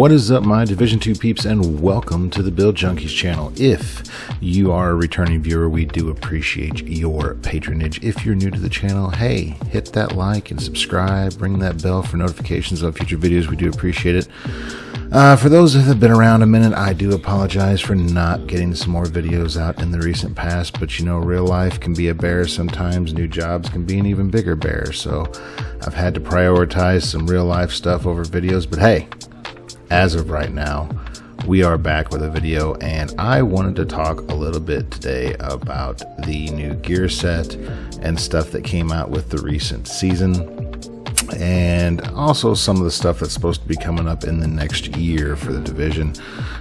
What is up, my Division 2 peeps, and welcome to the Build Junkies channel. If you are a returning viewer, we do appreciate your patronage. If you're new to the channel, hey, hit that like and subscribe, ring that bell for notifications of future videos. We do appreciate it. For those that have been around a minute, I do apologize for not getting some more videos out in the recent past, but you know, real life can be a bear sometimes. New jobs can be an even bigger bear, so I've had to prioritize some real life stuff over videos. But hey, as of right now, we are back with a video, and I wanted to talk a little bit today about the new gear set and stuff that came out with the recent season, and also some of the stuff that's supposed to be coming up in the next year for the division.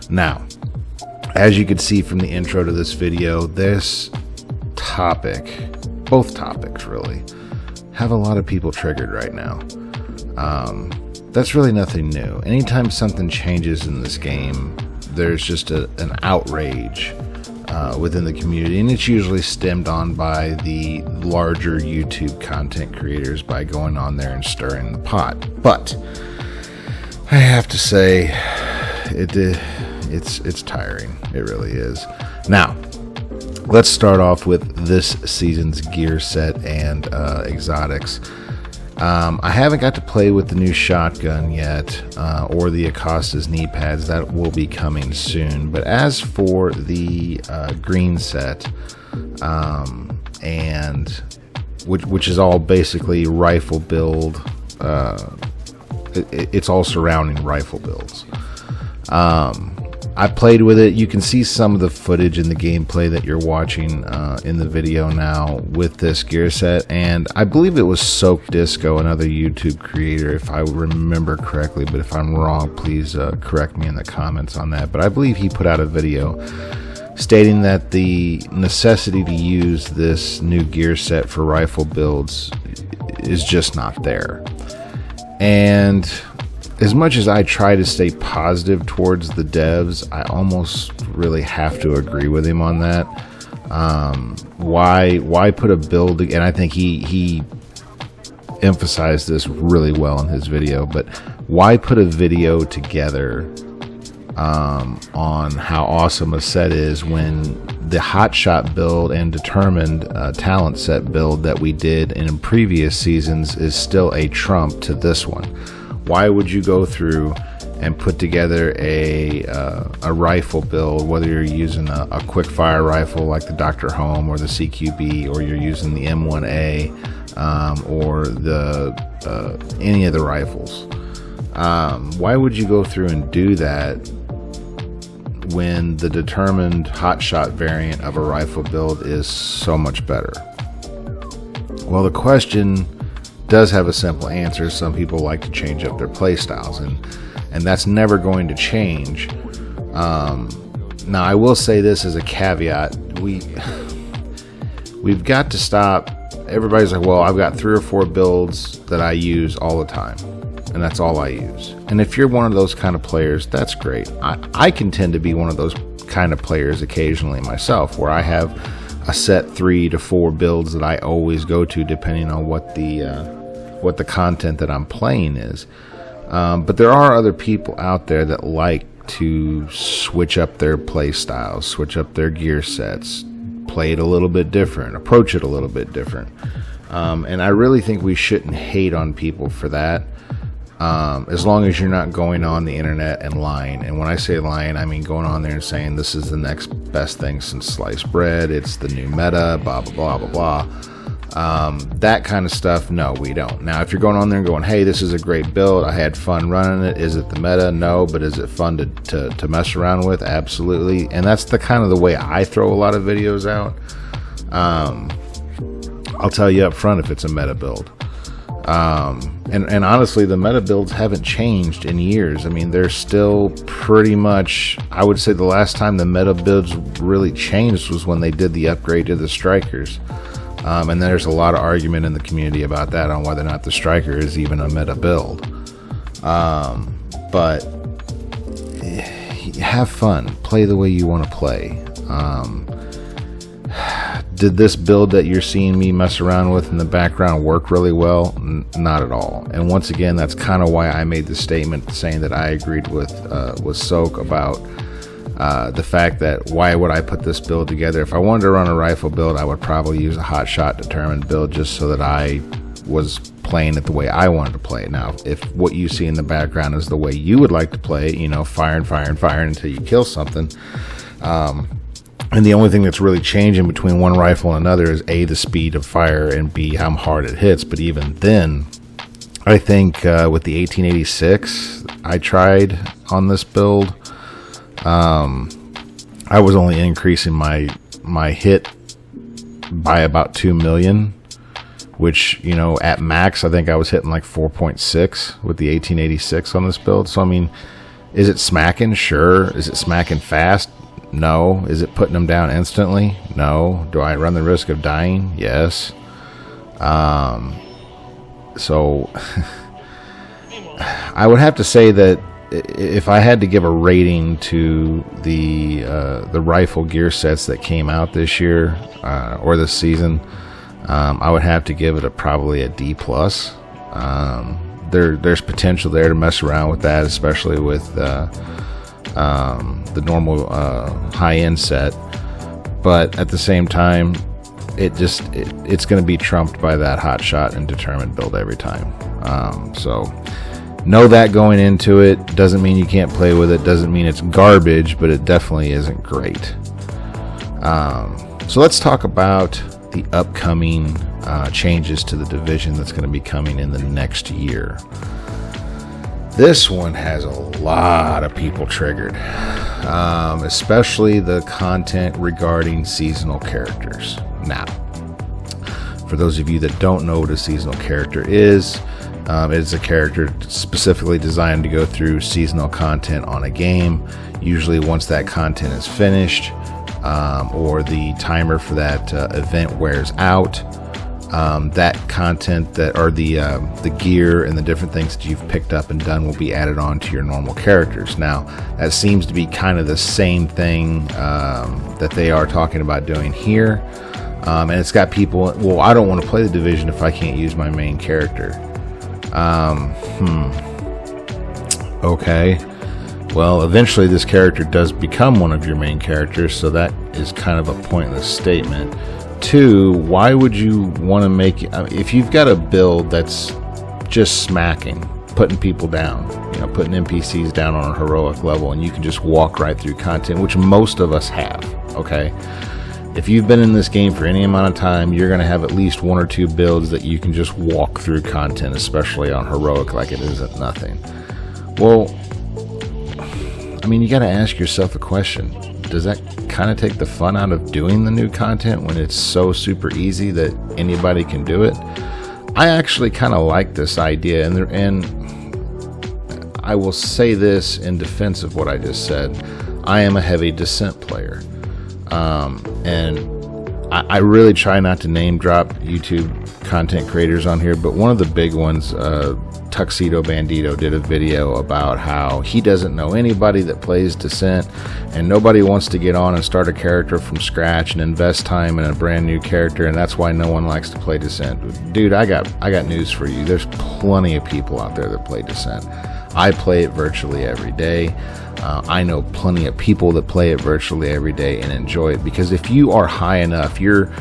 Now, as you can see from the intro to this video, this topic, both topics really, have a lot of people triggered right now. That's really nothing new. Anytime something changes in this game, there's just an outrage within the community, and it's usually stemmed on by the larger YouTube content creators by going on there and stirring the pot. But I have to say, it's tiring. It really is. Now, let's start off with this season's gear set and exotics. I haven't got to play with the new shotgun yet, or the Acosta's knee pads. That will be coming soon. But as for the green set, and which is all basically rifle build, it's all surrounding rifle builds. I played with it. You can see some of the footage in the gameplay that you're watching in the video now with this gear set, and I believe it was Soak Disco, another YouTube creator, if I remember correctly, but if I'm wrong, please correct me in the comments on that. But I believe he put out a video stating that the necessity to use this new gear set for rifle builds is just not there. And as much as I try to stay positive towards the devs, I almost really have to agree with him on that. Why put a build? And I think he emphasized this really well in his video. But why put a video together on how awesome a set is when the hotshot build and determined talent set build that we did in previous seasons is still a trump to this one? Why would you go through and put together a rifle build, whether you're using a quick fire rifle like the Dr. Home or the CQB, or you're using the M1A, or the any of the rifles? Why would you go through and do that when the determined hotshot variant of a rifle build is so much better? Well, the question does have a simple answer. Some people like to change up their play styles, and that's never going to change. Now, I will say this as a caveat: we've got to stop. Everybody's like, well, I've got 3 or 4 builds that I use all the time, and that's all I use. And if you're one of those kind of players, that's great. I can tend to be one of those kind of players occasionally myself, where I have a set 3 to 4 builds that I always go to, depending on what the content that I'm playing is. But there are other people out there that like to switch up their play styles, switch up their gear sets, play it a little bit different, approach it a little bit different. And I really think we shouldn't hate on people for that, as long as you're not going on the internet and lying. And when I say lying, I mean going on there and saying this is the next best thing since sliced bread, it's the new meta, blah blah blah blah blah. That kind of stuff, no, we don't. Now, if you're going on there and going, hey, this is a great build, I had fun running it, is it the meta? No. But is it fun to mess around with? Absolutely. And that's the kind of the way I throw a lot of videos out. I'll tell you up front if it's a meta build. And honestly, the meta builds haven't changed in years. I mean, they're still pretty much, I would say the last time the meta builds really changed was when they did the upgrade to the strikers. And there's a lot of argument in the community about that, on whether or not the striker is even a meta build. But have fun, play the way you want to play. Did this build that you're seeing me mess around with in the background work really well? Not at all. And once again, that's kind of why I made the statement saying that I agreed with Soak about the fact that why would I put this build together? If I wanted to run a rifle build, I would probably use a hot shot determined build just so that I was playing it the way I wanted to play it. Now, if what you see in the background is the way you would like to play it, you know, firing until you kill something, and the only thing that's really changing between one rifle and another is A, the speed of fire, and B, how hard it hits. But even then, I think with the 1886 I tried on this build, I was only increasing my hit by about 2 million, which, you know, at max I think I was hitting like 4.6 with the 1886 on this build. So I mean, is it smacking? Sure. Is it smacking fast? No. Is it putting them down instantly? No. Do I run the risk of dying? Yes. So I would have to say that if I had to give a rating to the rifle gear sets that came out this year or this season, I would have to give it probably a D+. There's potential there to mess around with that, especially with the normal high-end set. But at the same time, it's going to be trumped by that hot shot and determined build every time. So know that going into it. Doesn't mean you can't play with it. Doesn't mean it's garbage, but it definitely isn't great. So let's talk about the upcoming changes to the division that's going to be coming in the next year. This one has a lot of people triggered, especially the content regarding seasonal characters. Now, for those of you that don't know what a seasonal character is, it is a character specifically designed to go through seasonal content on a game. Usually once that content is finished, or the timer for that event wears out, that content or the gear and the different things that you've picked up and done will be added on to your normal characters. Now, that seems to be kind of the same thing that they are talking about doing here. And it's got people, well, I don't want to play the division if I can't use my main character. Okay. Well, eventually this character does become one of your main characters, so that is kind of a pointless statement. Two, why would you want to make, if you've got a build that's just smacking, putting people down, you know, putting NPCs down on a heroic level, and you can just walk right through content, which most of us have, okay? If you've been in this game for any amount of time, you're going to have at least one or two builds that you can just walk through content, especially on heroic, like it isn't nothing. Well, I mean, you got to ask yourself a question. Does that kind of take the fun out of doing the new content when it's so super easy that anybody can do it? I actually kind of like this idea, and I will say this in defense of what I just said. I am a heavy Descent player, and I really try not to name drop YouTube content creators on here, but one of the big ones, Tuxedo Bandito, did a video about how he doesn't know anybody that plays Descent, and nobody wants to get on and start a character from scratch and invest time in a brand new character, and that's why no one likes to play Descent. Dude, I got news for you. There's plenty of people out there that play Descent. I play it virtually every day. I know plenty of people that play it virtually every day and enjoy it, because if you are high enough, you're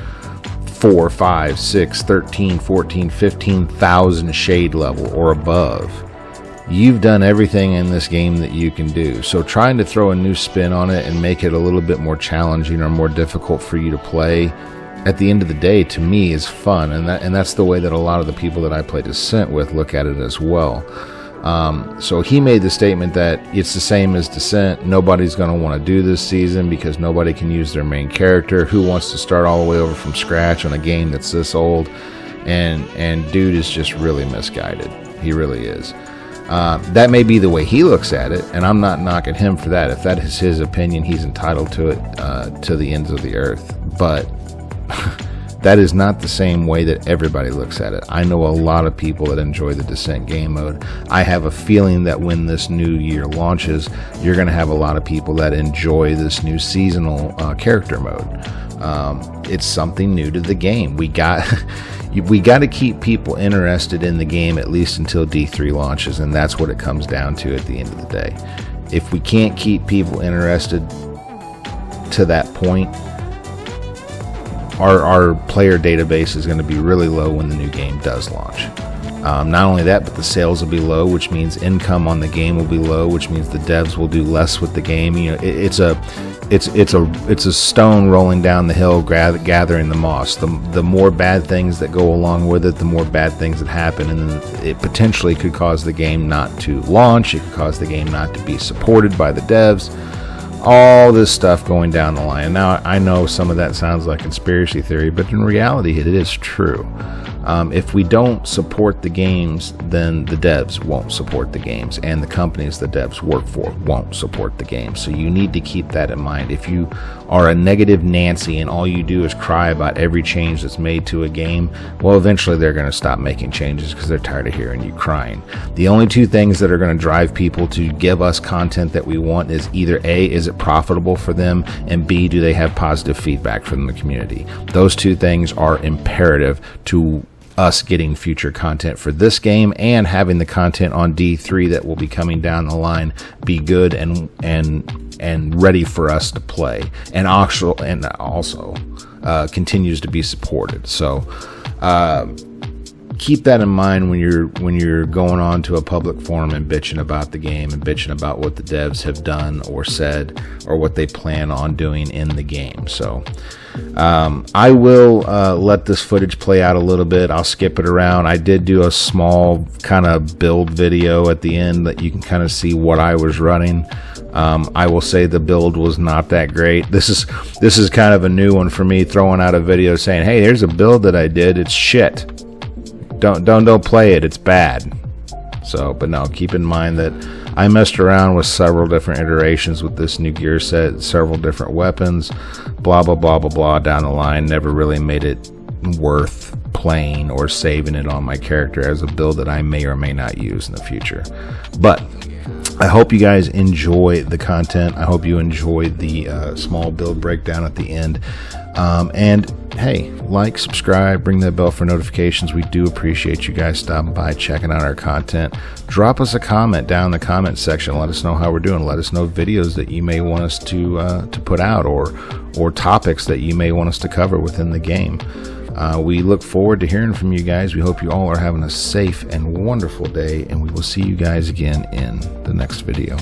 4, 5, 6, 13, 14, 15,000 shade level or above, you've done everything in this game that you can do. So trying to throw a new spin on it and make it a little bit more challenging or more difficult for you to play, at the end of the day, to me, is fun. And that's the way that a lot of the people that I play Descent with look at it as well. So he made the statement that it's the same as Descent. Nobody's going to want to do this season because nobody can use their main character. Who wants to start all the way over from scratch on a game that's this old? And dude is just really misguided. He really is. That may be the way he looks at it, and I'm not knocking him for that. If that is his opinion, he's entitled to it to the ends of the earth. But that is not the same way that everybody looks at it. I know a lot of people that enjoy the Descent game mode. I have a feeling that when this new year launches, you're going to have a lot of people that enjoy this new seasonal character mode. It's something new to the game. We got to keep people interested in the game at least until D3 launches, and that's what it comes down to at the end of the day. If we can't keep people interested to that point, our player database is going to be really low when the new game does launch. Not only that, but the sales will be low, which means income on the game will be low, which means the devs will do less with the game. You know, it's a stone rolling down the hill, gathering the moss. The more bad things that go along with it, the more bad things that happen, and then it potentially could cause the game not to launch. It could cause the game not to be supported by the devs. All this stuff going down the line. Now, I know some of that sounds like conspiracy theory, but in reality, it is true. If we don't support the games, then the devs won't support the games, and the companies the devs work for won't support the games. So you need to keep that in mind. If you are a negative Nancy and all you do is cry about every change that's made to a game, well, eventually they're going to stop making changes because they're tired of hearing you crying. The only two things that are going to drive people to give us content that we want is either A, is it profitable for them, and B, do they have positive feedback from the community. Those two things are imperative to us getting future content for this game, and having the content on D3 that will be coming down the line be good and ready for us to play, and also continues to be supported. So keep that in mind when you're going on to a public forum and bitching about the game and bitching about what the devs have done or said or what they plan on doing in the game. So I will let this footage play out a little bit. I'll skip it around. I did do a small kind of build video at the end that you can kind of see what I was running. I will say the build was not that great. This is kind of a new one for me, throwing out a video saying, hey, there's a build that I did. It's shit. Don't play it. It's bad. So, but no, keep in mind that I messed around with several different iterations with this new gear set, several different weapons, blah, blah, blah, blah, blah, down the line. Never really made it worth playing or saving it on my character as a build that I may or may not use in the future. But I hope you guys enjoy the content. I hope you enjoy the small build breakdown at the end. And hey, like, subscribe, ring that bell for notifications. We do appreciate you guys stopping by, checking out our content. Drop us a comment down in the comment section. Let us know how we're doing. Let us know videos that you may want us to put out, or topics that you may want us to cover within the game. We look forward to hearing from you guys. We hope you all are having a safe and wonderful day, and we will see you guys again in the next video.